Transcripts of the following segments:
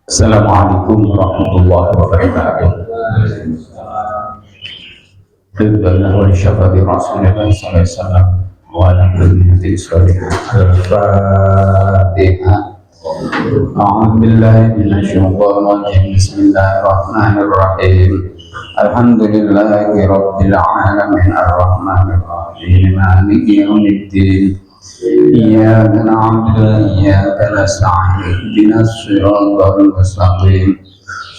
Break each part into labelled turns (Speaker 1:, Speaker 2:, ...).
Speaker 1: Assalamualaikum warahmatullahi wabarakatuh. Alhamdulillah wa syafati Rasulillah sallallahu alaihi wasallam wa ala kulli sholihin. Al-Fatihah. A'udzu billahi minasy syaithanir rajim. Bismillahirrahmanirrahim. Alhamdulillahi rabbil alamin arrahmanir rahim maliki yaumiddin. Iyyaka na'budu wa iyyaka nasta'in ihdinas siratal mustaqim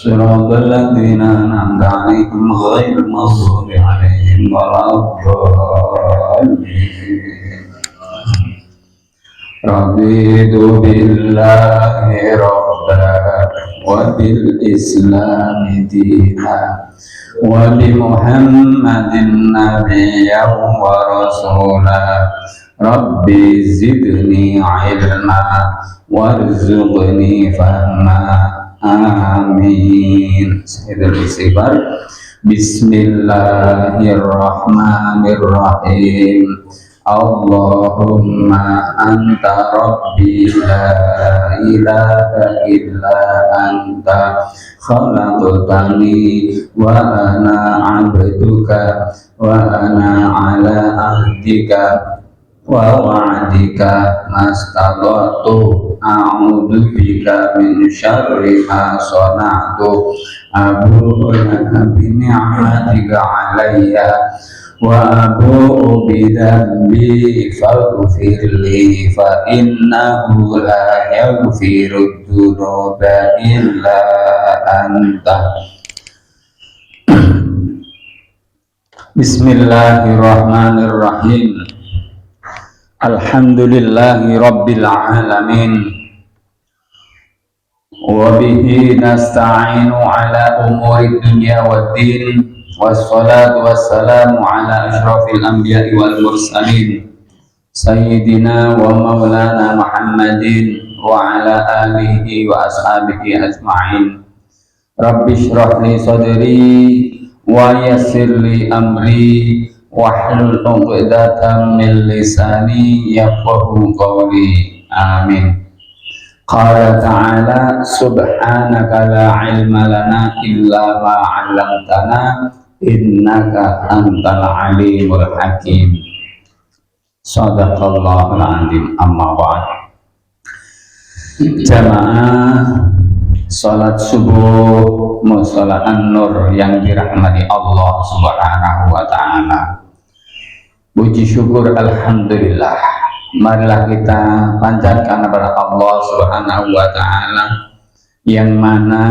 Speaker 1: siratal ladzina an'amta 'alaihim ghairil maghdubi 'alaihim waladdallin. Raditu billahi rabban wa bil islami dinan wa bi Muhammadin nabiyyan wa rasulan. Rabbi zidni ilma warzuqni fahma. Amin. Sayyidul istighfar. Bismillahirrahmanirrahim. Allahumma anta rabbi la ilaha illa anta khalaqtani wa ana 'abduka wa ana 'ala ahdika wa wa'dika mastata'tu a'udzu bika min syarri ma sana'tu abu'u laka bi ni'matika 'alayya wa abu'u bi dhanbi faghfir li fa innahu la yaghfiru dzunuba illa anta. Bismillahirrahmanirrahim. Alhamdulillahi rabbil alamin wa bihi nasta'inu ala umuri dunya waddin wassalatu wassalamu ala ashrafil anbiya'i wal mursalin sayyidina wa maulana Muhammadin wa ala alihi wa ashabihi ajma'in. Rabbi shrah li sadri wa yassir li amri wahlul 'uqdatam min lisani yafqahu qawli. Amin. Qala ta'ala subhanaka la ilma lana illa ma 'allamtana innaka antal alimul hakim. Shadaqallahul azim. Amma ba'd. Jamaah salat subuh mushola An-Nur yang dirahmati Allah Subhanahu wa ta'ala. Puji syukur alhamdulillah. Marilah kita panjatkan kepada Allah Subhanahu wa ta'ala yang mana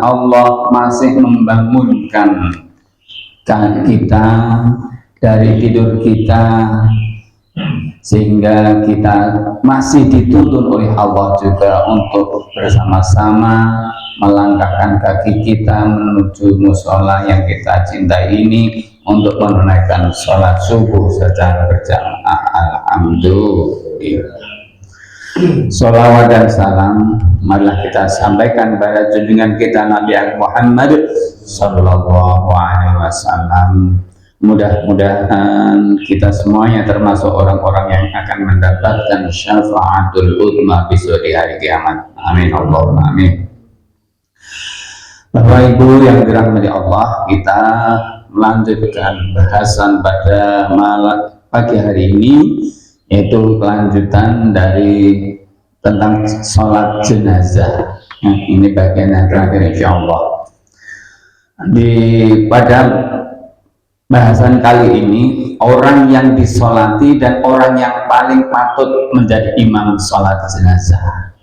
Speaker 1: Allah masih membangunkan kita dari tidur kita sehingga kita masih dituntun oleh Allah juga untuk bersama-sama melangkahkan kaki kita menuju musola yang kita cintai ini untuk menunaikan sholat subuh secara berjamaah. Alhamdulillah. Sholawat dan salam marilah kita sampaikan pada junjungan kita Nabi Muhammad Sallallahu Alaihi Wasallam. Mudah-mudahan kita semuanya termasuk orang-orang yang akan mendapatkan syafaatul uzma besok di hari kiamat. Amin Allahumma amin. Bapak Ibu yang dirahmati Allah, kita melanjutkan bahasan pada pagi hari ini, yaitu kelanjutan dari tentang sholat jenazah. Ini bagian yang terakhir insya Allah. Pada bahasan kali ini, orang yang disolati dan orang yang paling patut menjadi imam sholat jenazah.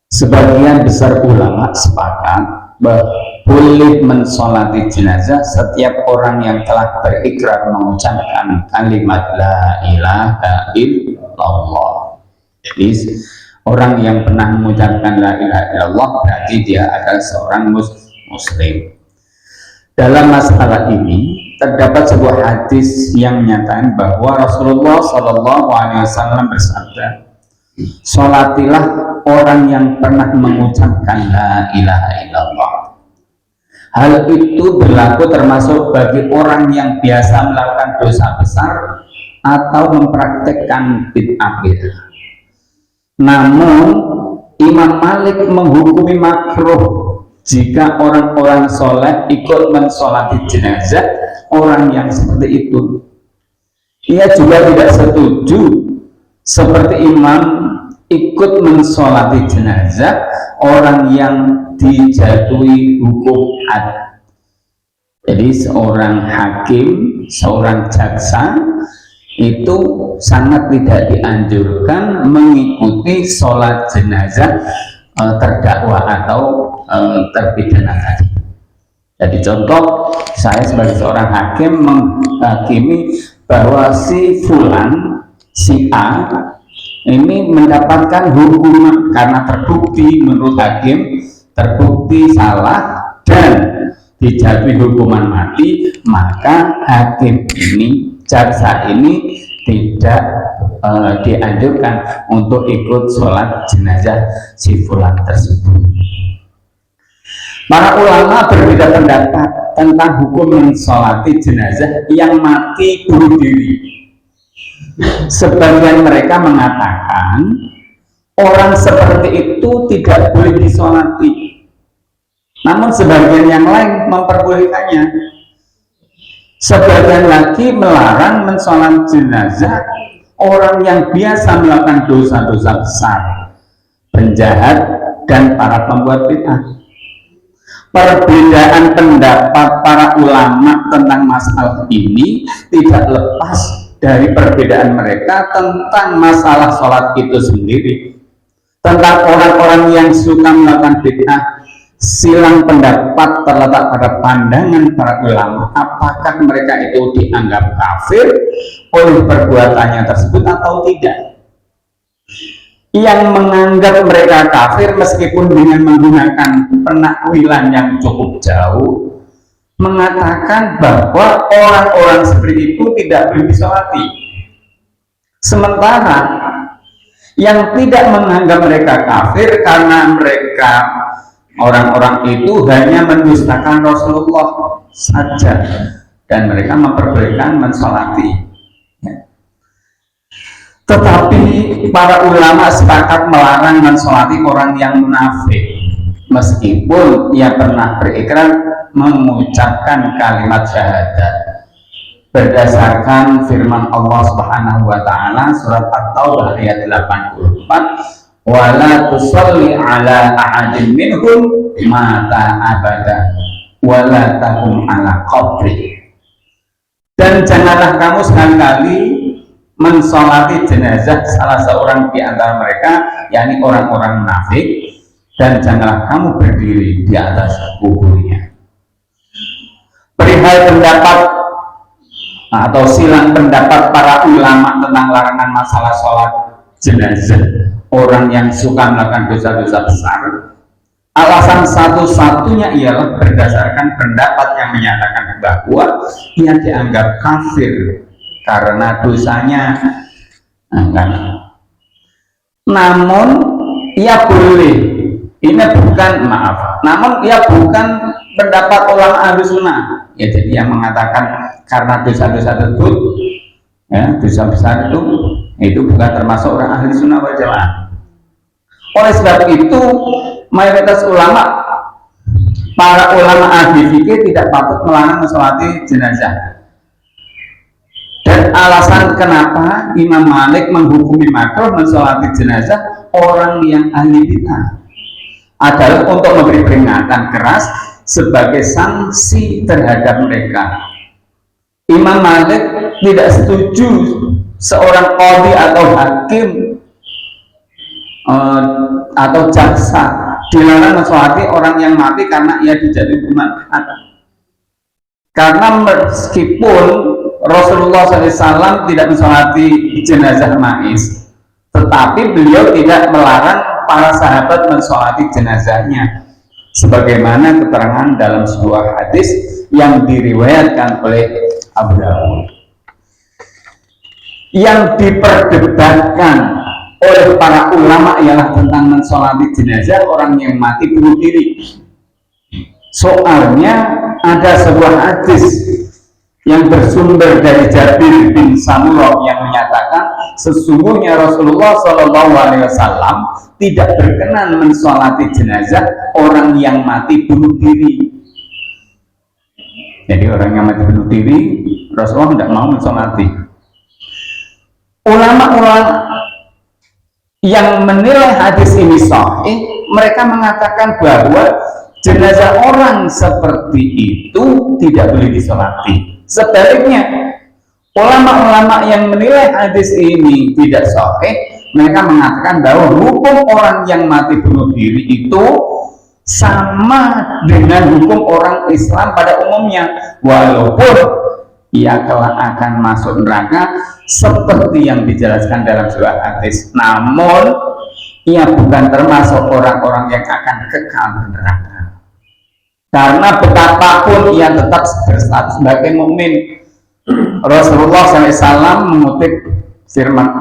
Speaker 1: Sebagian besar ulama sepakat bahwa boleh mensolati jenazah setiap orang yang telah berikrar mengucapkan kalimat la ilaha illallah. Jadi orang yang pernah mengucapkan la ilaha illallah berarti dia adalah seorang muslim. Dalam masalah ini terdapat sebuah hadis yang menyatakan bahwa Rasulullah Shallallahu Alaihi Wasallam bersabda, "Sholatilah orang yang pernah mengucapkan la ilaha illallah." Hal itu berlaku termasuk bagi orang yang biasa melakukan dosa besar atau mempraktekkan bid'ah. Namun Imam Malik menghukumi makruh jika orang-orang soleh ikut mensolati jenazah orang yang seperti itu. Ia juga tidak setuju seperti imam ikut mensolati jenazah orang yang dijatuhi hukum had. Jadi seorang hakim, seorang jaksa itu sangat tidak dianjurkan mengikuti sholat jenazah terdakwa atau terpidana tadi. Jadi contoh, saya sebagai seorang hakim menghakimi bahwa si fulan, si A ini mendapatkan hukuman karena terbukti menurut hakim, terbukti salah dan dijatuhi hukuman mati, maka hakim ini, jaksa ini tidak dianjurkan untuk ikut sholat jenazah si fulan tersebut. Para ulama berbeda pendapat tentang hukum mensolati jenazah yang mati bunuh diri. Sebagian mereka mengatakan orang seperti itu tidak boleh disolati, namun sebagian yang lain memperbolehkannya. Sebagian lagi melarang mensolat jenazah orang yang biasa melakukan dosa-dosa besar, penjahat, dan para pembuat bid'ah. Perbedaan pendapat para ulama tentang masalah ini tidak lepas dari perbedaan mereka tentang masalah sholat itu sendiri. Tentang orang-orang yang suka melakukan bid'ah, silang pendapat terletak pada pandangan para ulama. Apakah mereka itu dianggap kafir oleh perbuatannya tersebut atau tidak? Yang menganggap mereka kafir meskipun dengan menggunakan penakwilan yang cukup jauh, mengatakan bahwa orang-orang seperti itu tidak boleh disolati. Sementara yang tidak menganggap mereka kafir karena mereka orang-orang itu hanya mendustakan Rasulullah saja dan mereka memperbolehkan mensolati. Tetapi para ulama sepakat melarang mensolati orang yang munafik meskipun ia pernah berikrar mengucapkan kalimat syahadat berdasarkan firman Allah Subhanahu wa taala surat At-Taubah ayat 84, wala tusalli ala ahadin minhum mata abada wala taqum ala qabri. Dan janganlah kamu sekali-kali mensolati jenazah salah seorang di antara mereka, yakni orang-orang munafik, dan janganlah kamu berdiri di atas kuburnya. Perihal pendapat atau silang pendapat para ulama tentang larangan masalah sholat jenazah orang yang suka melakukan dosa-dosa besar, alasan satu-satunya ialah berdasarkan pendapat yang menyatakan bahwa ia dianggap kafir karena dosanya namun ia boleh, ini bukan namun ia bukan pendapat ulama ahli sunnah ya, jadi yang mengatakan karena dosa-dosa tersebut ya, dosa besar itu bukan termasuk orang ahli sunnah wal jamaah. Oleh sebab itu mayoritas ulama, para ulama ahli fikih tidak patut melarang mensolati jenazah. Dan alasan kenapa Imam Malik menghukumi makruh mensolati jenazah orang yang ahli bid'ah adalah untuk memberi peringatan keras sebagai sanksi terhadap mereka. Imam Malik tidak setuju seorang qadhi atau hakim atau jaksa dilarang mensolati orang yang mati karena ia dijatuhi hukuman mati. Karena meskipun Rasulullah SAW tidak mensolati jenazah ma'is, tetapi beliau tidak melarang para sahabat mensolati jenazahnya, sebagaimana keterangan dalam sebuah hadis yang diriwayatkan oleh Abu Dawud. Yang diperdebatkan oleh para ulama ialah tentang mensolati jenazah orang yang mati bunuh diri. Soalnya ada sebuah hadis yang bersumber dari Jabir bin Samurah yang menyatakan sesungguhnya Rasulullah Shallallahu Alaihi Wasallam tidak berkenan mensolati jenazah orang yang mati bunuh diri. Jadi orang yang mati bunuh diri Rasulullah tidak mau mensolati. Ulama-ulama yang menilai hadis ini sahih, mereka mengatakan bahwa jenazah orang seperti itu tidak boleh disolati. Sebaliknya, ulama-ulama yang menilai hadis ini tidak sahih, mereka mengatakan bahwa hukum orang yang mati bunuh diri itu sama dengan hukum orang Islam pada umumnya, walaupun ia kelak akan masuk neraka seperti yang dijelaskan dalam sebuah hadis. Namun, ia bukan termasuk orang-orang yang akan kekal di neraka. Karena betapapun ia tetap berstatus sebagai mukmin. Rasulullah SAW mengutip firman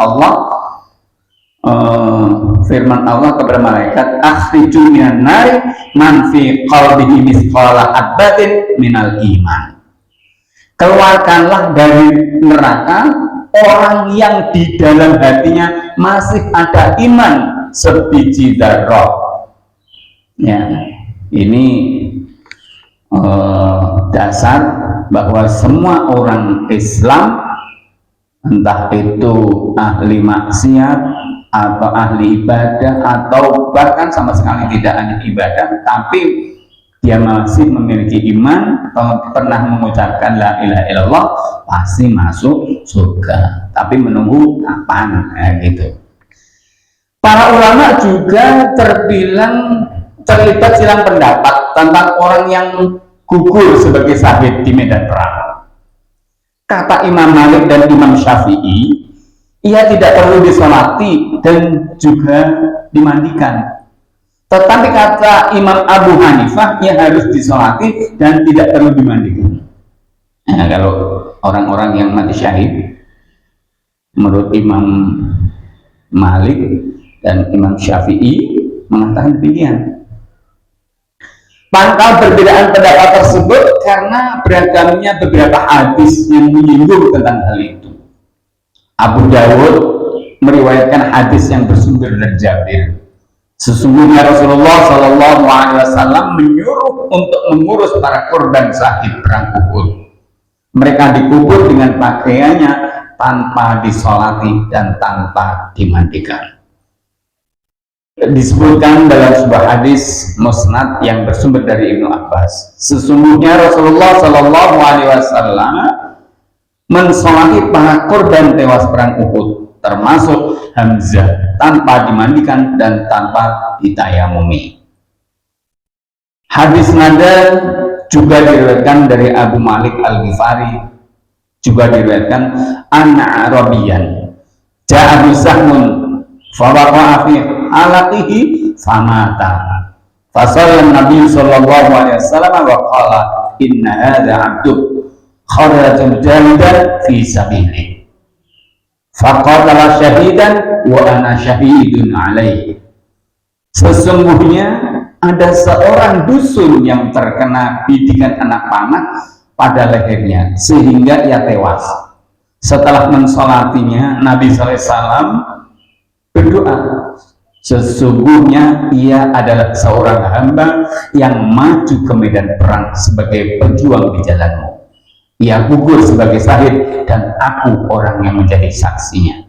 Speaker 1: Allah kepada malaikat, akhriju minan nari man fi qalbihi mithqala habbatin minal iman. Keluarkanlah dari neraka orang yang di dalam hatinya masih ada iman sebiji dzarrah. Ya, ini dasar bahwa semua orang Islam, entah itu ahli maksiat atau ahli ibadah atau bahkan sama sekali tidak ahli ibadah, tapi dia masih memiliki iman atau pernah mengucapkan la ilaha illallah, pasti masuk surga, tapi menunggu kapan, gitu. Para ulama juga terlibat silang pendapat tentang orang yang gugur sebagai syahid di medan perang. Kata Imam Malik dan Imam Syafi'i, ia tidak perlu disolati dan juga dimandikan. Tetapi kata Imam Abu Hanifah, ia harus disolati dan tidak perlu dimandikan. Nah, kalau orang-orang yang mati syahid, menurut Imam Malik dan Imam Syafi'i mengatakan demikian. Pangkal perbedaan pendapat tersebut karena beragamnya beberapa hadis yang menyinggung tentang hal itu. Abu Dawud meriwayatkan hadis yang bersumber dari Jabir. Sesungguhnya Rasulullah Shallallahu Alaihi Wasallam menyuruh untuk mengurus para korban syahid perang Uhud. Mereka dikubur dengan pakaiannya tanpa disolati dan tanpa dimandikan. Disebutkan dalam sebuah hadis musnad yang bersumber dari Ibnu Abbas, sesungguhnya Rasulullah Shallallahu Alaihi Wasallam mensolati para korban tewas perang Uhud, termasuk Hamzah, tanpa dimandikan dan tanpa ditayamumi. Hadis nada juga diriwayatkan dari Abu Malik Al-Ghifari, juga diriwayatkan anna Arabiyan ja'ahu sahmun fawaqa'a fi alatihi famata. Fasallan Nabi sallallahu alaihi wasallam wa qala inna hadza 'abdu kharaja jahidan fi sabilihi. Faqatala syahidan wa ana syahidun alaihi. Sesungguhnya ada seorang dusun yang terkena bidikan anak panah pada lehernya sehingga ia tewas. Setelah mensolatinya, Nabi SAW berdoa, sesungguhnya ia adalah seorang hamba yang maju ke medan perang sebagai pejuang di jalanmu. Ia gugur sebagai syahid dan aku orang yang menjadi saksinya.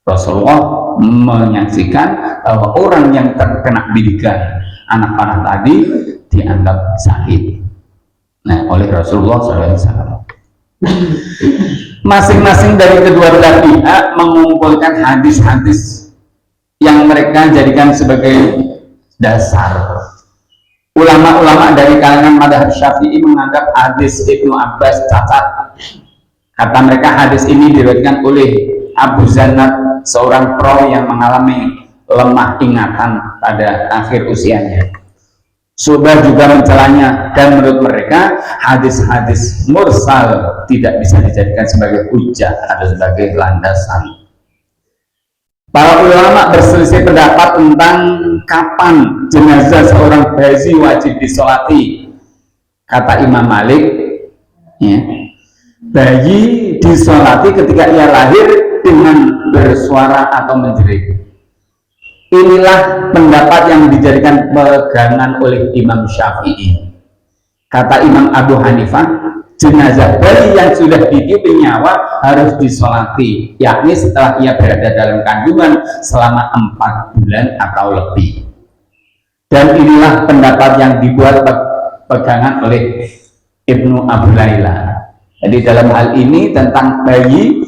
Speaker 1: Rasulullah menyaksikan bahwa orang yang terkena bidikan anak panah tadi dianggap syahid. Nah, oleh Rasulullah SAW. Masing-masing dari kedua belah pihak mengumpulkan hadis-hadis yang mereka jadikan sebagai dasar. Ulama-ulama dari kalangan madhab Syafi'i menganggap hadis Ibnu Abbas cacat. Kata mereka hadis ini diriwayatkan oleh Abu Zannad, seorang perawi yang mengalami lemah ingatan pada akhir usianya. Syu'bah juga mencelanya, dan menurut mereka hadis-hadis mursal tidak bisa dijadikan sebagai hujjah atau sebagai landasan. Para ulama berselisih pendapat tentang kapan jenazah seorang ghazi wajib disolati. Kata Imam Malik, ya, bayi disolati ketika ia lahir dengan bersuara atau menjerit. Inilah pendapat yang dijadikan pegangan oleh Imam Syafi'i. Kata Imam Abu Hanifah, jenazah bayi yang sudah ditiupi nyawa harus disolati, yakni setelah ia berada dalam kandungan selama 4 bulan atau lebih. Dan inilah pendapat yang dibuat pegangan oleh Ibnu Abu Layla. Jadi dalam hal ini tentang bayi,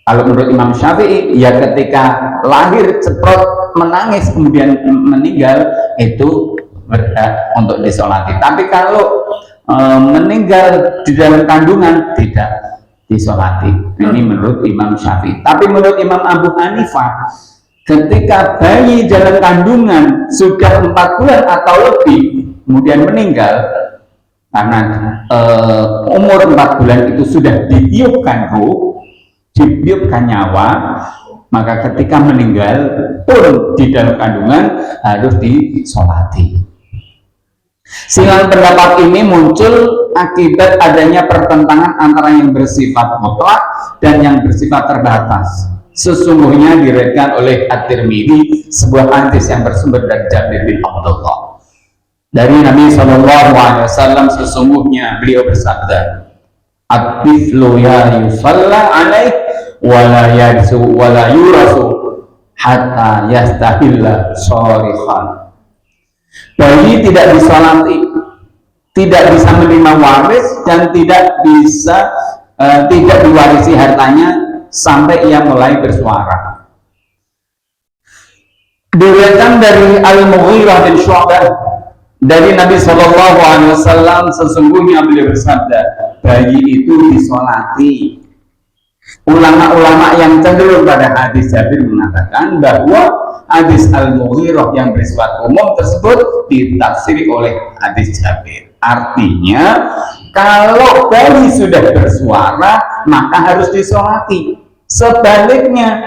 Speaker 1: kalau menurut Imam Syafi'i, ya ketika lahir ceprot menangis kemudian meninggal itu berhak untuk disolati. Tapi kalau meninggal di dalam kandungan tidak disolati. Ini menurut Imam Syafi'i. Tapi menurut Imam Abu Hanifah, ketika bayi dalam kandungan sudah 4 bulan atau lebih kemudian meninggal karena umur 4 bulan itu sudah ditiupkan ruh, ditiupkan nyawa, maka ketika meninggal pun di dalam kandungan harus disolati. Sehingga pendapat ini muncul akibat adanya pertentangan antara yang bersifat mutlak dan yang bersifat terbatas. Sesungguhnya diriwayatkan oleh At-Tirmidzi sebuah hadis yang bersumber dari Jabir bin Abdullah dari Nabi SAW. Sesungguhnya beliau bersabda, at-tiflu ya yusalla alaih wala yadsu wala yurasu hatta yastahilla shorikhan. Bayi tidak disolati, tidak bisa menerima waris dan tidak bisa tidak diwarisi hartanya sampai ia mulai bersuara. Diriwayatkan dari Al-Mughirah bin Syu'bah dari Nabi SAW, sesungguhnya beliau bersabda, bayi itu disolati. Ulama-ulama yang cenderung pada hadis Jabir mengatakan bahwa hadis Al-Mughirah yang bersifat umum tersebut ditafsiri oleh hadis Jabir. Artinya, kalau bayi sudah bersuara, maka harus disolati. Sebaliknya,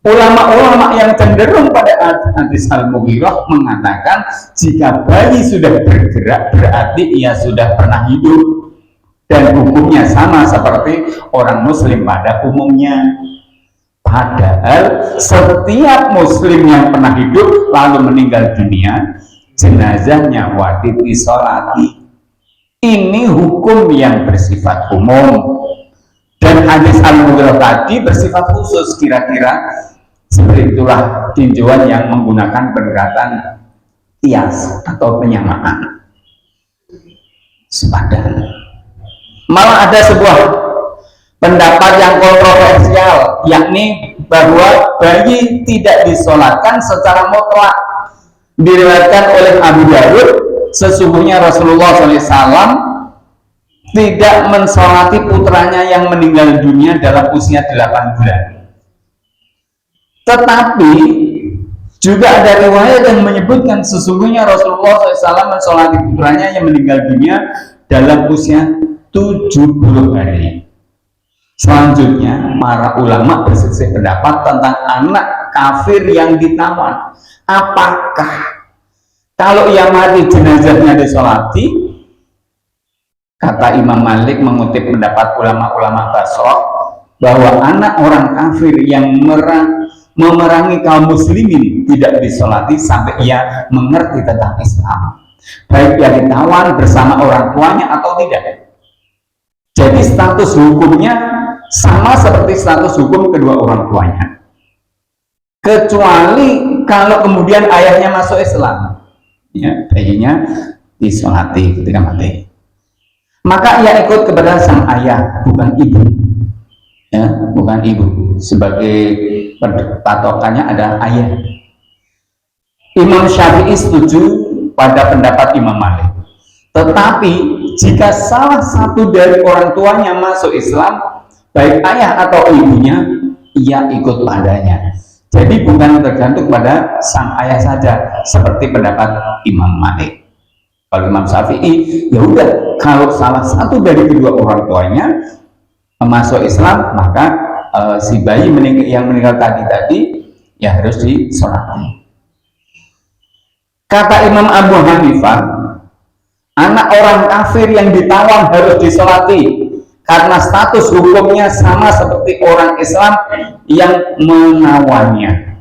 Speaker 1: ulama-ulama yang cenderung pada hadis Al-Mughirah mengatakan jika bayi sudah bergerak berarti ia sudah pernah hidup dan hukumnya sama seperti orang muslim pada umumnya. Padahal setiap muslim yang pernah hidup lalu meninggal dunia, jenazahnya wajib disolati. Ini hukum yang bersifat umum. Dan hadis Al-Mughirah tadi bersifat khusus, kira-kira seperti itulah tinjauan yang menggunakan pendekatan kias atau penyamaan sepadan. Malah ada sebuah pendapat yang kontroversial, yakni bahwa bayi tidak disolatkan secara mutlak. Diriwayatkan oleh Abu Dawud, sesungguhnya Rasulullah SAW tidak mensolati putranya yang meninggal dunia dalam usia 8 bulan. Tetapi juga ada riwayat yang menyebutkan sesungguhnya Rasulullah SAW mensolati putranya yang meninggal dunia dalam usia 70 hari. Selanjutnya, para ulama berselisih pendapat tentang anak kafir yang ditawan. Apakah kalau ia mati jenazahnya disolati? Kata Imam Malik mengutip pendapat ulama-ulama Basrah bahwa anak orang kafir yang memerangi kaum muslimin tidak disolati sampai ia mengerti tentang Islam, baik ia ditawan bersama orang tuanya atau tidak. Jadi status hukumnya sama seperti status hukum kedua orang tuanya, kecuali kalau kemudian ayahnya masuk Islam, ya, bayinya disolati ketika mati, maka ia ikut kepada sang ayah, bukan ibu, ya, bukan ibu. Sebagai patokannya ada ayah. Imam Syafi'i setuju pada pendapat Imam Malik. Tetapi jika salah satu dari orang tuanya masuk Islam, baik ayah atau ibunya, ia ikut padanya. Jadi bukan tergantung pada sang ayah saja, seperti pendapat Imam Malik. Kalau Imam Syafi'i, ya udah, kalau salah satu dari kedua orang tuanya masuk Islam, maka si bayi yang meninggal tadi ya harus disolati. Kata Imam Abu Hanifah, Anak orang kafir yang ditawan harus disolati karena status hukumnya sama seperti orang Islam yang menawannya.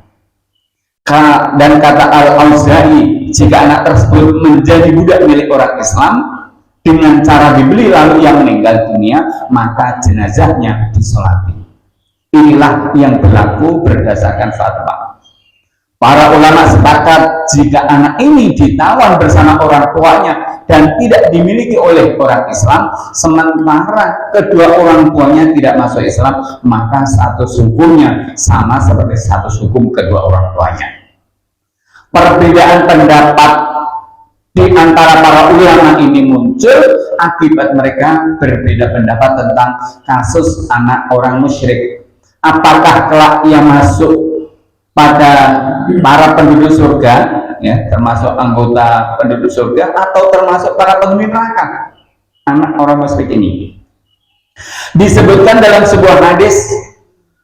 Speaker 1: Dan kata Al-Auza'i, jika anak tersebut menjadi budak milik orang Islam dengan cara dibeli lalu yang meninggal dunia, maka jenazahnya disolati. Inilah yang berlaku berdasarkan fatwa. Para ulama sepakat jika anak ini ditawan bersama orang tuanya dan tidak dimiliki oleh orang Islam, sementara kedua orang tuanya tidak masuk Islam, maka status hukumnya sama seperti status hukum kedua orang tuanya. Perbedaan pendapat di antara para ulama ini muncul akibat mereka berbeda pendapat tentang kasus anak orang musyrik. Apakah kelak ia masuk pada para penduduk surga, ya, termasuk anggota penduduk surga, atau termasuk para penghuni neraka? Anak orang musyrik ini disebutkan dalam sebuah hadis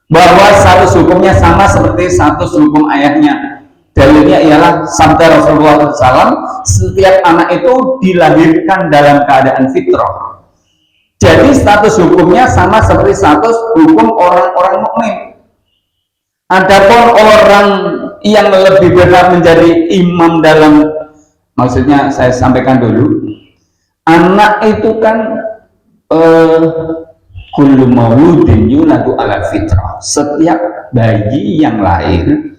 Speaker 1: bahwa status hukumnya sama seperti status hukum ayahnya. Dalilnya ialah sabda Rasulullah SAW, setiap anak itu dilahirkan dalam keadaan fitrah. Jadi status hukumnya sama seperti status hukum orang-orang mukmin. Adapun orang yang lebih berhak menjadi imam dalam, maksudnya saya sampaikan dulu, anak itu kan kullu mauludin yuladu ala fitrah. Setiap bayi yang lahir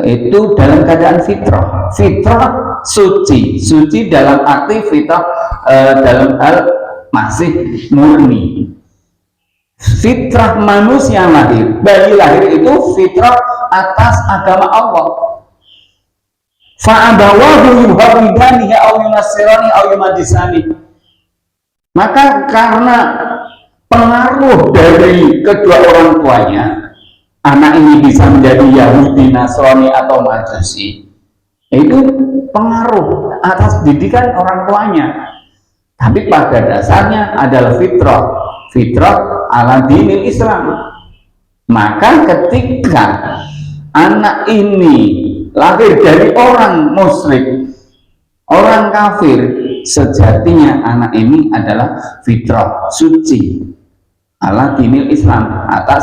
Speaker 1: itu dalam keadaan fitrah. Fitrah suci dalam arti fitrah dalam hal masih murni. Fitrah manusia lahir, bayi lahir itu fitrah atas agama Allah. Fa'abawahu yuhawidanihi aw yunassirani aw yumajisani. Maka karena pengaruh dari kedua orang tuanya, anak ini bisa menjadi Yahudi, Nasrani atau Majusi. Itu pengaruh atas didikan orang tuanya. Tapi pada dasarnya adalah fitrah ala dinil Islam. Maka ketika anak ini lahir dari orang musyrik, orang kafir, sejatinya anak ini adalah fitrah suci ala dinil Islam, atas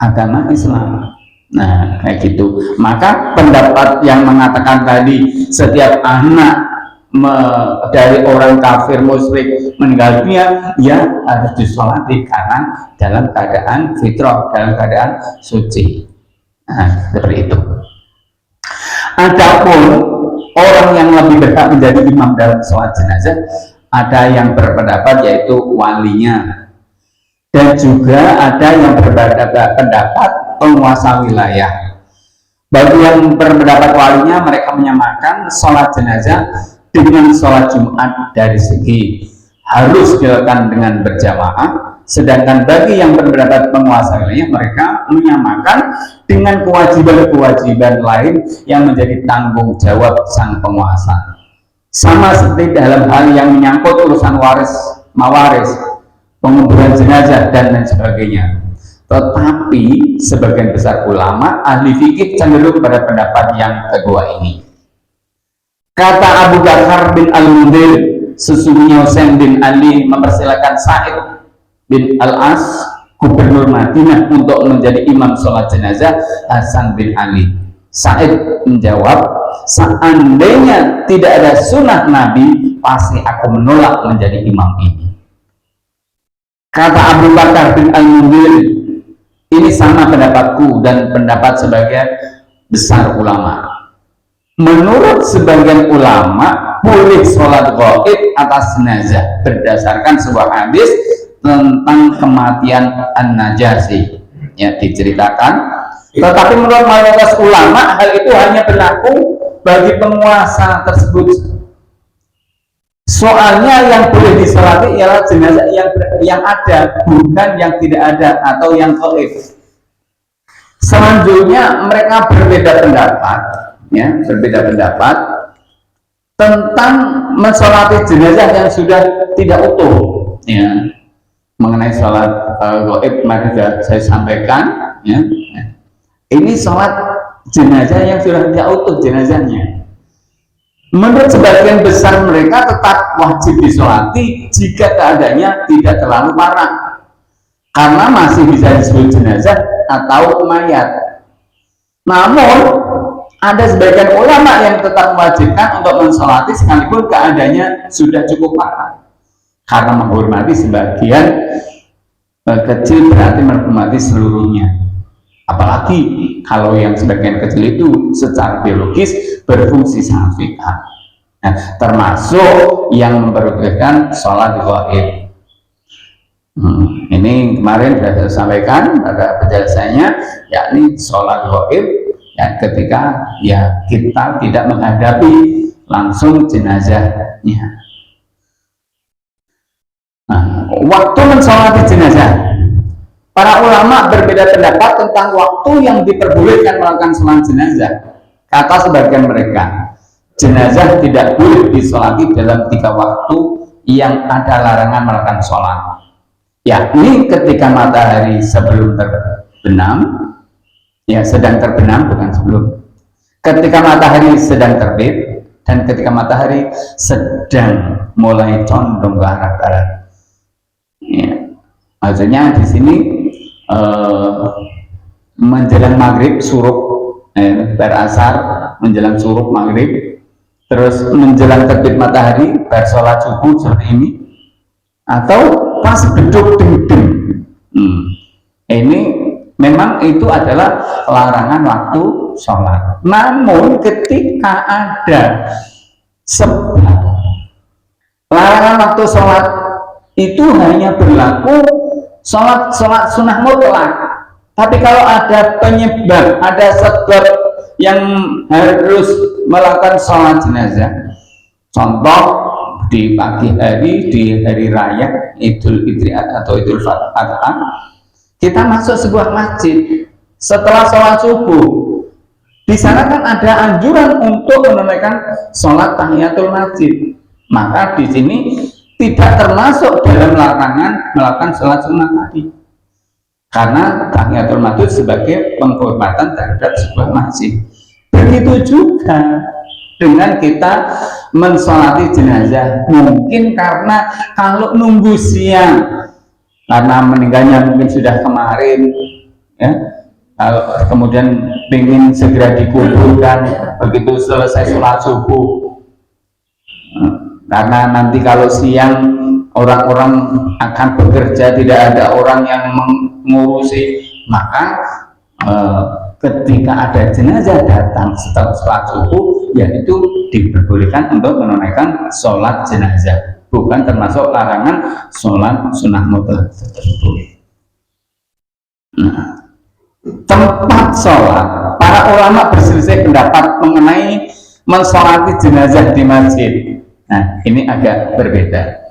Speaker 1: agama Islam. Nah, kayak gitu. Maka pendapat yang mengatakan tadi setiap anak dari orang kafir musyrik meninggal dunia, ya harus disolati karena dalam keadaan fitrah, dalam keadaan suci. Nah, seperti itu. Adapun orang yang lebih berhak menjadi imam dalam sholat jenazah, ada yang berpendapat yaitu walinya, dan juga ada yang berpendapat penguasa wilayah. Bagi yang berpendapat walinya, mereka menyamakan sholat jenazah dengan sholat Jumat dari segi harus dilakukan dengan berjamaah. Sedangkan bagi yang berpendapat penguasa wilayah, mereka menyamakan dengan kewajiban-kewajiban lain yang menjadi tanggung jawab sang penguasa. Sama seperti dalam hal yang menyangkut urusan waris, mawaris, penguburan jenazah, dan lain sebagainya. Tetapi sebagian besar ulama ahli fikih cenderung pada pendapat yang kedua ini. Kata Abu Bakar bin Al-Mundhir, sesungguhnya Husain bin Ali mempersilakan Sa'id bin Al-As, gubernur Madinah, untuk menjadi imam sholat jenazah Hasan bin Ali. Sa'id menjawab, seandainya tidak ada sunnah Nabi, pasti aku menolak menjadi imam ini. Kata Abu Bakar bin Al-Mundhir, ini sama pendapatku dan pendapat sebagian besar ulama. Menurut sebagian ulama, boleh sholat gaib atas jenazah berdasarkan sebuah hadis tentang kematian An-Najasyi, ya, diceritakan. Tetapi menurut mayoritas ulama, hal itu hanya berlaku bagi penguasa tersebut. Soalnya yang boleh disolati ialah jenazah yang ada, bukan yang tidak ada atau yang gaib. Selanjutnya mereka berbeda pendapat, ya, berbeda pendapat tentang mensolati jenazah yang sudah tidak utuh, ya. Mengenai sholat gaib, mari saya sampaikan, ya. Ini sholat jenazah yang sudah tidak utuh jenazahnya. Menurut sebagian besar mereka tetap wajib disolati jika keadaannya tidak terlalu parah, karena masih bisa disebut jenazah atau mayat. Namun ada sebagian ulama yang tetap mewajibkan untuk mensolati sekalipun keadaannya sudah cukup parah, karena menghormati sebagian kecil berarti menghormati seluruhnya. Apalagi kalau yang sebagian kecil itu secara biologis berfungsi sangat vital. Nah, termasuk yang memperbolehkan sholat gaib. Ini kemarin sudah saya sampaikan pada penjelasannya, yakni sholat gaib ya ketika ya kita tidak menghadapi langsung jenazahnya. Nah, waktu mensolati jenazah, para ulama berbeda pendapat tentang waktu yang diperbolehkan melakukan sholat jenazah. Kata sebagian mereka, jenazah tidak boleh disolati dalam 3 waktu yang ada larangan melakukan sholat, yakni ketika matahari sebelum terbenam, ya sedang terbenam bukan sebelum, ketika matahari sedang terbit, dan ketika matahari sedang mulai condong ke arah barat. Ya, maksudnya di sini menjelang maghrib suruk, berasar menjelang suruk maghrib, terus menjelang terbit matahari bersolat subuh seperti ini, atau pas beduk ding-ding. Ini memang itu adalah larangan waktu sholat. Namun ketika ada sebab, larangan waktu sholat itu hanya berlaku sholat sunnah mutlak. Tapi kalau ada penyebab, ada sebab yang harus melakukan sholat jenazah, contoh di pagi hari, di hari raya Idul Fitri atau Idul Adha, kita masuk sebuah masjid setelah sholat subuh. Di sana kan ada anjuran untuk menunaikan sholat tahiyatul masjid. Maka di sini tidak termasuk dalam larangan melakukan sholat sunnah tadi, karena tahiyatul masjid sebagai penghormatan terhadap sebuah masjid. Begitu juga dengan kita mensolati jenazah. Mungkin karena kalau nunggu siang, karena meninggalnya mungkin sudah kemarin, ya, kemudian ingin segera dikuburkan begitu selesai sholat subuh. Karena nanti kalau siang orang-orang akan bekerja, tidak ada orang yang mengurusi, maka ketika ada jenazah datang setelah sholat subuh, yaitu diperbolehkan untuk menunaikan sholat jenazah, bukan termasuk larangan sholat sunnah mutlak tersebut. Nah, tempat sholat, para ulama berselisih pendapat mengenai mensolati jenazah di masjid. Nah, ini agak berbeda.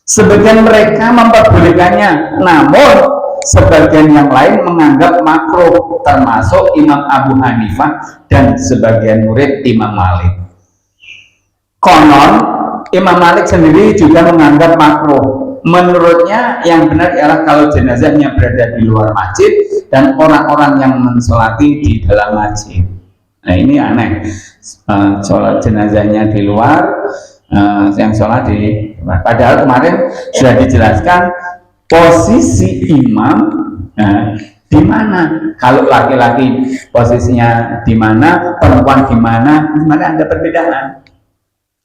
Speaker 1: Sebagian mereka memperbolehkannya, namun sebagian yang lain menganggap makruh, termasuk Imam Abu Hanifah dan sebagian murid Imam Malik. Konon Imam Malik sendiri juga menganggap makruh. Menurutnya yang benar ialah kalau jenazahnya berada di luar masjid dan orang-orang yang mensolati di dalam masjid. Nah, ini aneh, sholat jenazahnya di luar, yang sholat di, padahal kemarin sudah dijelaskan posisi imam di mana. Kalau laki-laki posisinya di mana, perempuan di mana ada perbedaan.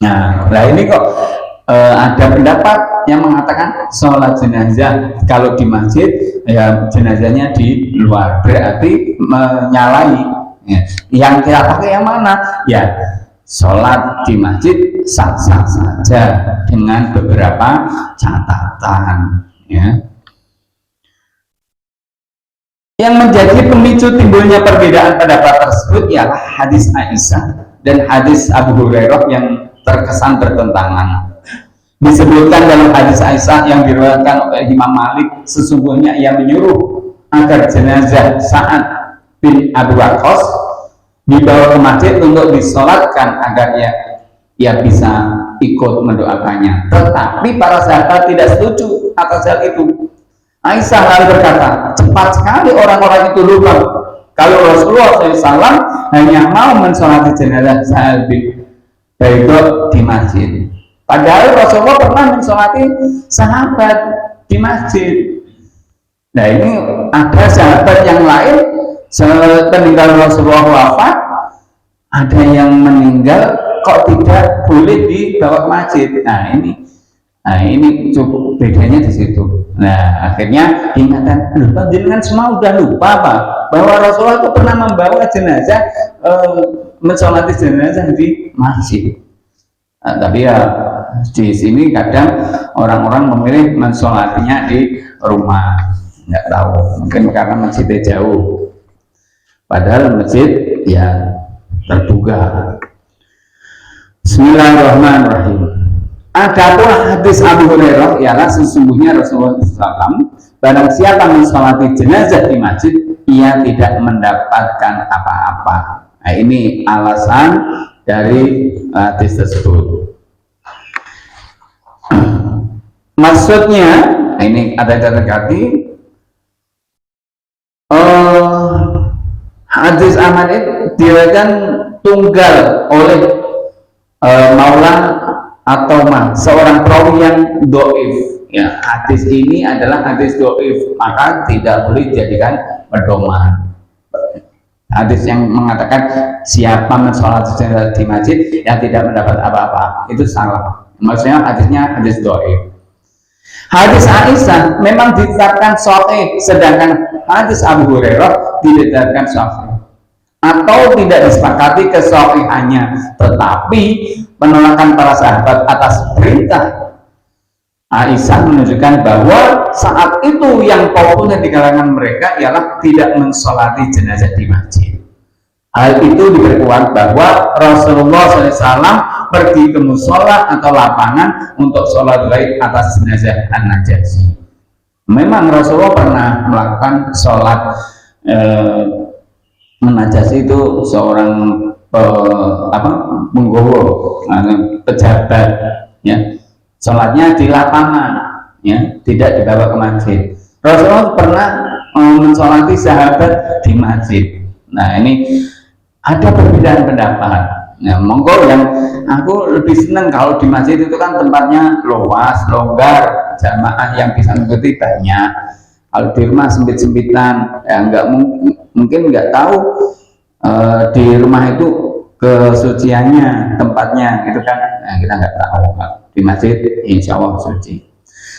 Speaker 1: Nah, ini kok ada pendapat yang mengatakan sholat jenazah kalau di masjid, ya jenazahnya di luar, berarti menyalahi. Yang kita pakai yang mana? Ya, sholat di masjid sah-sah saja dengan beberapa catatan. Ya. Yang menjadi pemicu timbulnya perbedaan pendapat tersebut ialah hadis Aisyah dan hadis Abu Hurairah yang terkesan bertentangan. Disebutkan dalam hadis Aisyah yang diriwayatkan oleh Imam Malik, sesungguhnya ia menyuruh agar jenazah Sa'ad bin Abi Waqqas dibawa ke masjid untuk disolatkan agar ia bisa ikut mendoakannya. Tetapi para sahabat tidak setuju atas hal itu. Aisyah lalu berkata, cepat sekali orang-orang itu lupa kalau Rasulullah SAW hanya mau mensolati jenazah Sa'ad bin baik di masjid. Padahal Rasulullah pernah mensolati sahabat di masjid. Nah ini ada sahabat yang lain sepeninggal Rasulullah wafat, ada yang meninggal kok tidak boleh dibawa ke masjid. Nah ini cukup bedanya di situ. Nah akhirnya diingatkan, lupa jenengan semua udah lupa Pak bahwa Rasulullah itu pernah membawa jenazah, mensolati jenazah di masjid. Nah, tapi ya di sini kadang orang-orang memilih mensolatinya di rumah, nggak tahu, mungkin karena masjidnya jauh, padahal masjid ya terbuka. Bismillahirrahmanirrahim. Adapun hadis Abu Hurairah ialah sesungguhnya Rasulullah SAW, barang siapa mensolati jenazah di masjid, ia tidak mendapatkan apa-apa. Nah, ini alasan dari hadis tersebut. Maksudnya, ini ada catatan hadis aman itu diriwayatkan tunggal oleh Maula atau seorang perawi yang doif. Ya, hadis ini adalah hadis doif, maka tidak boleh dijadikan pedoman. Hadis yang mengatakan siapa mensolati jenazah di masjid yang tidak mendapat apa-apa, itu salah. Maksudnya hadisnya hadis doif. Hadis Aisyah memang ditetapkan sahih, sedangkan hadis Abu Hurairah ditetapkan sahih atau tidak disepakati kesahihannya, tetapi penolakan para sahabat atas perintah Aisyah menunjukkan bahwa saat itu yang populer di kalangan mereka ialah tidak mensolati jenazah di masjid. Hal itu diperkuat bahwa Rasulullah SAW pergi ke musola atau lapangan untuk sholat gaib atas jenazah An-Najasyi. Memang Rasulullah pernah melakukan sholat An-Najasyi itu seorang penggawa, pejabat, ya. Sholatnya di lapangan, ya, tidak dibawa ke masjid. Rasulullah pernah mensolati sahabat di masjid. Nah ini ada perbedaan pendapat. Nah, monggo yang aku lebih senang kalau di masjid itu kan tempatnya luas, longgar, jamaah yang bisa mengikuti banyak. Kalau di rumah sempit-sempitan, ya mungkin nggak tahu di rumah itu kesuciannya, tempatnya itu kan, nah, kita nggak tahu. Di masjid insya Allah suci.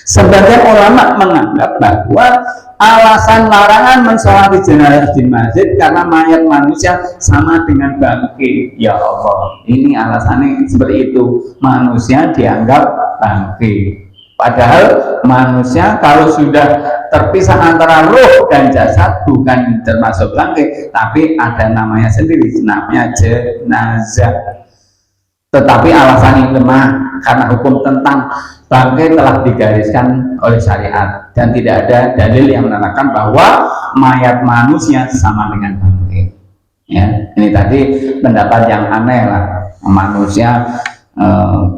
Speaker 1: Sebagian ulama menganggap bahwa alasan larangan mensolati jenazah di masjid karena mayat manusia sama dengan bangkai. Ya Allah, ini alasannya seperti itu. Manusia dianggap bangkai, padahal manusia kalau sudah terpisah antara roh dan jasad bukan termasuk bangkai, tapi ada namanya sendiri, namanya jenazah. Tetapi alasan ini lemah karena hukum tentang bangkai telah digariskan oleh syariat dan tidak ada dalil yang menerangkan bahwa mayat manusia sama dengan bangkai. Ya, ini tadi pendapat yang aneh lah. Manusia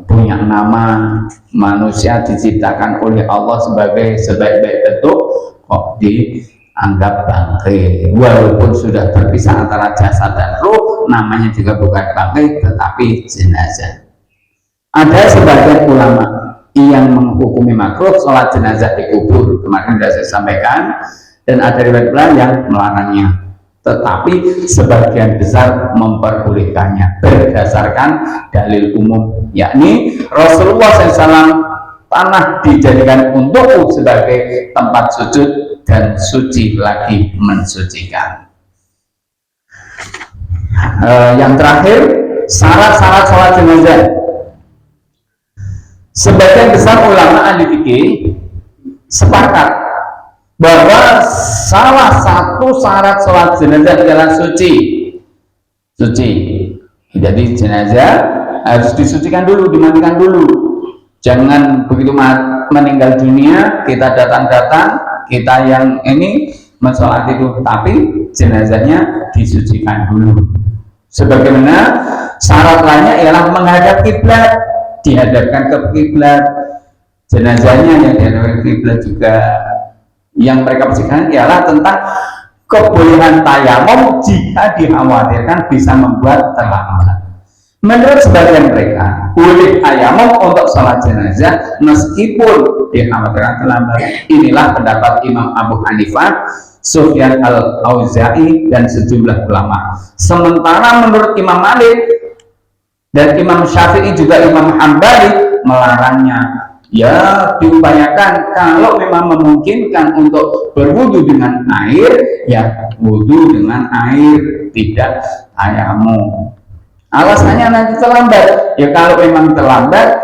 Speaker 1: punya nama, manusia diciptakan oleh Allah sebagai sebaik-baik bentuk, kok dianggap bangkai, walaupun sudah terpisah antara jasad dan ruh, namanya juga bukan bangkai tetapi jenazah. Ada sebagian ulama yang menghukumi makruh sholat jenazah di kubur, kemarin sudah saya sampaikan, dan ada riwayat pula yang melarangnya, tetapi sebagian besar memperbolehkannya berdasarkan dalil umum, yakni Rasulullah SAW tanah dijadikan untukku sebagai tempat sujud dan suci lagi mensucikan. Yang terakhir, syarat-syarat sholat jenazah. Sebagian besar ulama ahli fikih sepakat bahwa salah satu syarat sholat jenazah adalah suci. Jadi jenazah harus disucikan dulu, dimandikan dulu. Jangan begitu meninggal dunia kita datang-datang, kita yang ini mensolat itu, tapi jenazahnya disucikan dulu. Sebagaimana syarat lainnya ialah menghadap kiblat, dihadapkan ke kiblat. Jenazahnya yang dihadapkan ke kiblat juga. Yang mereka perhatikan ialah tentang kebolehan tayamum jika dikhawatirkan bisa membuat terlambat. Menurut sebagian mereka, boleh tayamum untuk sholat jenazah meskipun dikhawatirkan terlambat. Inilah pendapat Imam Abu Hanifah, Sufyan al-Auza'i, dan sejumlah ulama. Sementara menurut Imam Malik dan Imam Syafi'i juga Imam Hambali melarangnya. Ya, diupayakan kalau memang memungkinkan untuk berwudu dengan air, ya wudu dengan air, tidak tayamum. Alasannya nanti terlambat. Ya kalau memang terlambat,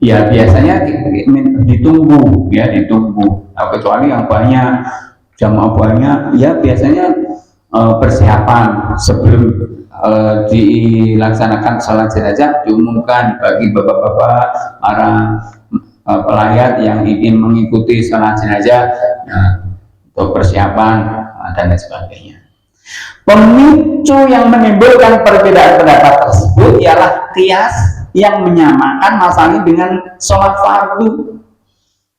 Speaker 1: ya biasanya ditunggu, ya ditunggu. Nah, kecuali yang banyak, jamaah banyak, ya biasanya persiapan sebelum dilaksanakan sholat jenazah diumumkan bagi bapak-bapak para pelayat yang ingin mengikuti sholat jenazah, untuk persiapan dan lain sebagainya. Pemicu yang menimbulkan perbedaan pendapat tersebut ialah qiyas yang menyamakan masalah ini dengan sholat fardu.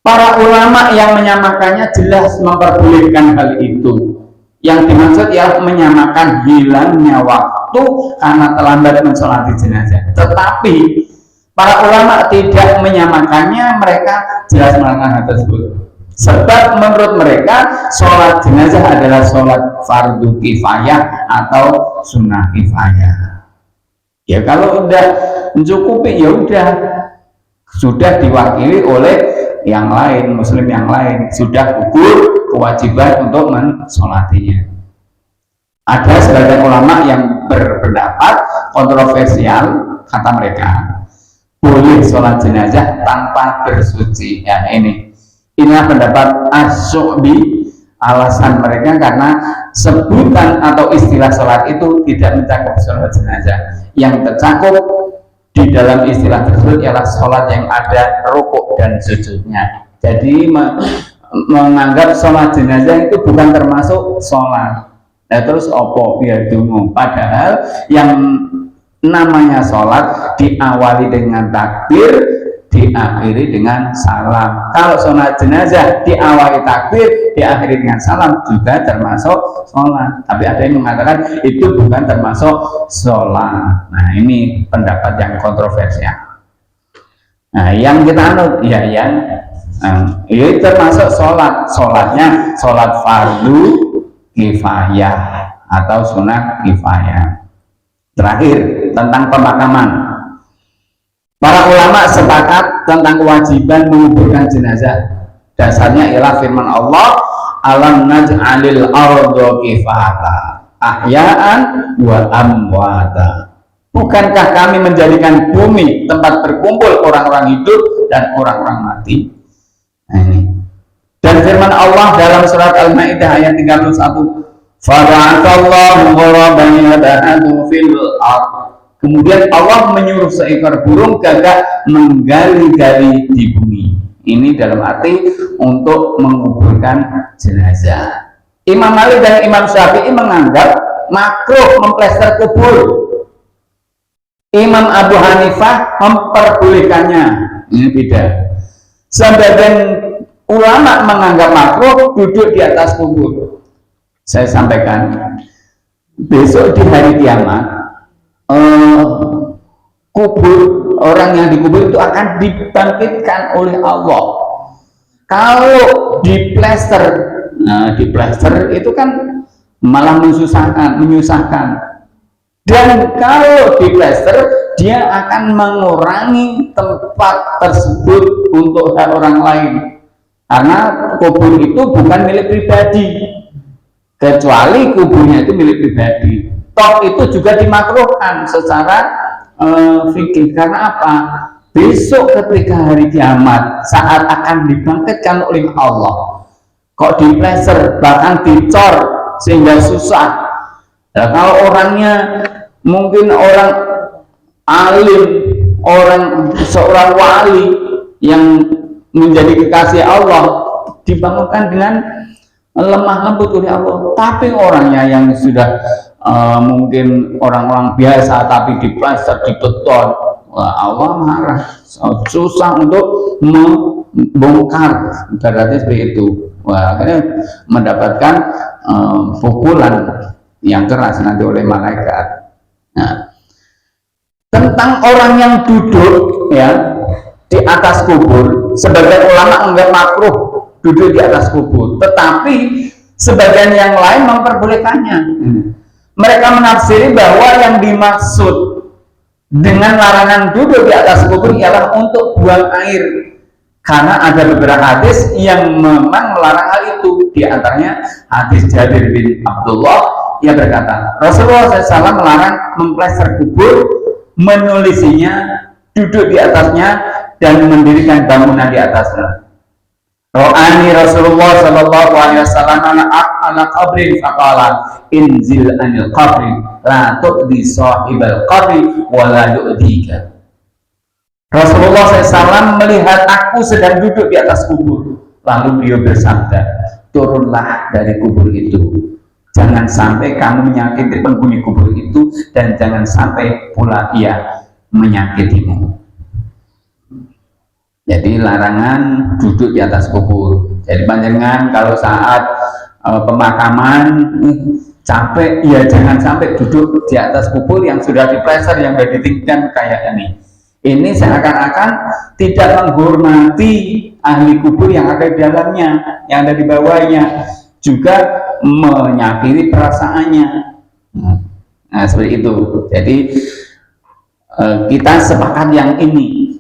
Speaker 1: Para ulama yang menyamakannya jelas memperbolehkan hal itu. Yang dimaksud ialah menyamakan hilangnya waktu karena terlambat mensolati jenazah. Tetapi para ulama tidak menyamakannya, mereka jelas melarang hal tersebut. Sebab menurut mereka sholat jenazah adalah sholat fardu kifayah atau sunnah kifayah. Ya kalau udah mencukupi, ya udah, sudah diwakili oleh yang lain, muslim yang lain, sudah gugur kewajiban untuk mensolatinya. Ada sebagian ulama yang berpendapat kontroversial, kata mereka boleh sholat jenazah tanpa bersuci. Ya inilah pendapat Asy-Syu'bi. Alasan mereka karena sebutan atau istilah sholat itu tidak mencakup sholat jenazah. Yang tercakup di dalam istilah tersebut ialah sholat yang ada rukuk dan sujudnya. Jadi menganggap sholat jenazah itu bukan termasuk sholat. Nah, terus opo ya dungu. Padahal yang namanya sholat diawali dengan takbir, diakhiri dengan salam. Kalau sholat jenazah diawali takbir, diakhiri dengan salam, juga termasuk sholat. Tapi ada yang mengatakan itu bukan termasuk sholat. Nah, ini pendapat yang kontroversial. Nah, yang kita anut ya yang ini termasuk sholat. Sholatnya sholat fardu kifayah atau sunnah kifayah. Terakhir, tentang pemakaman. Para ulama sepakat tentang kewajiban menguburkan jenazah. Dasarnya ialah firman Allah, alam naj'alil arda kifata ahya'an wa amwata. Bukankah kami menjadikan bumi tempat berkumpul orang-orang hidup dan orang-orang mati? Nah, ini. Dan firman Allah dalam surat Al-Maidah ayat 31, Faba'atallahu ghuraban yab'athu fil ardh. Kemudian Allah menyuruh seekor burung gagak menggali-gali di bumi. Ini dalam arti untuk menguburkan jenazah. Imam Malik dan Imam Syafi'i menganggap makruh memplester kubur. Imam Abu Hanifah memperbolehkannya. Ini beda. Sebagian ulama menganggap makruh duduk di atas kubur. Saya sampaikan, besok di hari kiamat, kubur, orang yang dikubur itu akan dibangkitkan oleh Allah. Kalau diplester, diplester itu kan malah menyusahkan. Dan kalau diplester, dia akan mengurangi tempat tersebut untuk hak orang lain. Karena kubur itu bukan milik pribadi, kecuali kuburnya itu milik pribadi. Toh itu juga dimakruhkan secara fikih. Karena apa? Besok ketika hari kiamat, saat akan dibangkitkan oleh Allah, kok diplester, bahkan dicor sehingga susah. Nah, kalau orangnya mungkin orang alim, seorang wali yang menjadi kekasih Allah, dibangunkan dengan lemah lembut oleh Allah. Tapi orangnya yang sudah mungkin orang-orang biasa tapi diplester, dibeton, Allah marah, susah untuk membongkar, ibaratnya seperti itu. Akhirnya mendapatkan pukulan yang keras nanti oleh malaikat. Nah, tentang orang yang duduk ya di atas kubur. Sebagian ulama anggap makruh duduk di atas kubur, tetapi sebagian yang lain memperbolehkannya. Mereka menafsiri bahwa yang dimaksud dengan larangan duduk di atas kubur ialah untuk buang air, karena ada beberapa hadis yang memang melarang hal itu. Di antaranya hadis Jabir bin Abdullah, ia berkata Rasulullah SAW melarang memplester kubur, menulisinya, duduk di atasnya, dan mendirikan bangunan di atasnya. Ro'ani Rasulullah sallallahu alaihi wasallam ala qabrin faqala inzil anil qabri la tu'di sahibal qabri wa la yu'dika. Rasulullah SAW melihat aku sedang duduk di atas kubur, lalu beliau bersabda, turunlah dari kubur itu, jangan sampai kamu menyakiti penghuni kubur itu, dan jangan sampai pula ia menyakitimu. Jadi larangan duduk di atas kubur. Jadi panjenengan kalau saat pemakaman capek, ya jangan sampai duduk di atas kubur yang sudah diplester, yang sudah ditinggikan kayak ini. Ini seakan-akan tidak menghormati ahli kubur yang ada di dalamnya, yang ada di bawahnya, juga menyakiti perasaannya. Nah, seperti itu. Jadi kita sepakat yang ini.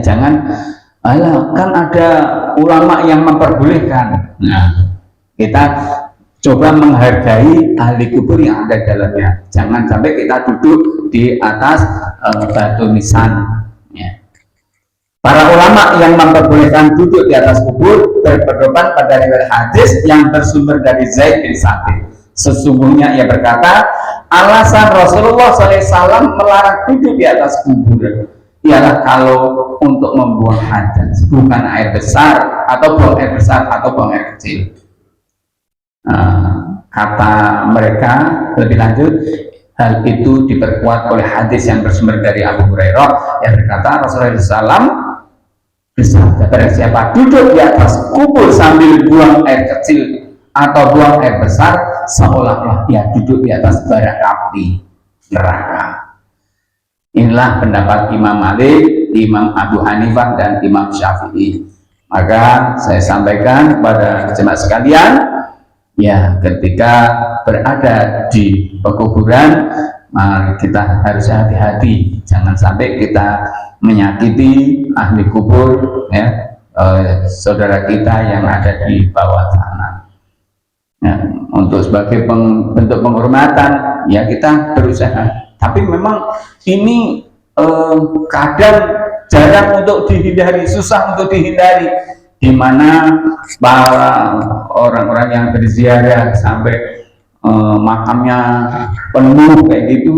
Speaker 1: Jangan, kan ada ulama yang memperbolehkan. Nah, kita coba menghargai ahli kubur yang ada di dalamnya. Jangan sampai kita duduk di atas batu nisan. Ya. Para ulama yang memperbolehkan duduk di atas kubur berpedoman pada riwayat hadis yang bersumber dari Zaid bin Sabit. Sesungguhnya ia berkata, alasan Rasulullah SAW melarang duduk di atas kubur ialah kalau untuk membuang hadas, bukan air besar atau buang air besar atau buang air kecil. Kata mereka lebih lanjut, hal itu diperkuat oleh hadis yang bersumber dari Abu Hurairah yang berkata Rasulullah SAW bersabda, barang siapa duduk di atas kubur sambil buang air kecil atau buang air besar, seolah-olah ia duduk di atas bara api neraka. Inilah pendapat Imam Malik, Imam Abu Hanifah, dan Imam Syafi'i. Maka saya sampaikan kepada jemaah sekalian, ya ketika berada di pekuburan, kita harus hati-hati, jangan sampai kita menyakiti ahli kubur, ya, saudara kita yang ada di bawah sana. Ya, untuk sebagai bentuk penghormatan, ya kita berusaha. Tapi memang ini kadang jarang untuk dihindari, susah untuk dihindari, di mana para orang-orang yang berziarah sampai makamnya penuh kayak gitu,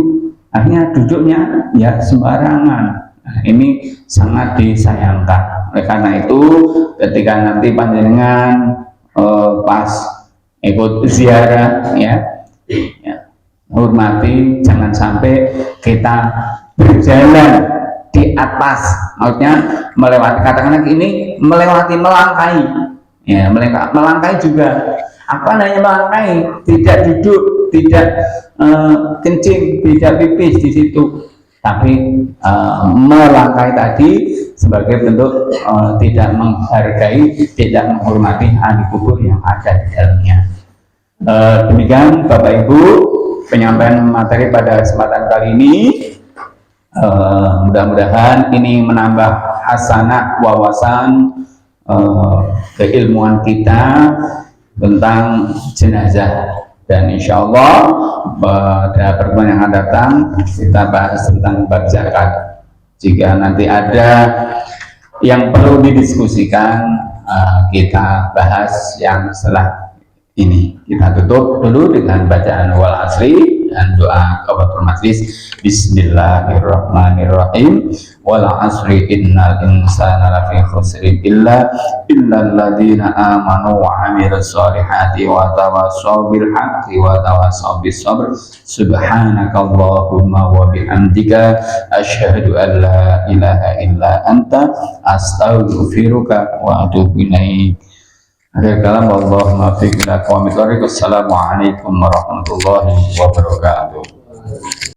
Speaker 1: akhirnya duduknya ya sembarangan. Nah, ini sangat disayangkan. Oleh karena itu, ketika nanti panjenengan pas ikut ziarah, ya hormati, jangan sampai kita berjalan di atas, maksudnya melewati, katakanlah ini melewati, melangkai, ya melangkai juga. Apa namanya melangkai? Tidak duduk, tidak kencing, tidak pipis di situ, tapi melangkai tadi sebagai bentuk tidak menghargai, tidak menghormati ahli kubur yang ada di dalamnya. Demikian Bapak Ibu penyampaian materi pada kesempatan kali ini. Mudah-mudahan ini menambah hasanah wawasan keilmuan kita tentang jenazah, dan insya Allah pada pertemuan yang akan datang kita bahas tentang bab zakat. Jika nanti ada yang perlu didiskusikan, kita bahas yang setelah ini. Kita tutup dulu dengan bacaan wal asri dan doa kafatul majlis. Bismillahirrahmanirrahim. Wal asri innal insana lafi khusrin illa alladzina amanu wa amilus solihati wa tawassaw bil haqqi wa tawassaw bis sabr. Subhanakallahumma wa bihamdika asyhadu an la ilaha illa anta astaghfiruka wa atubu ilaik. Akhir kalam, Allahumma fiqh ila qawmi thariq. Assalamualaikum warahmatullahi wabarakatuh.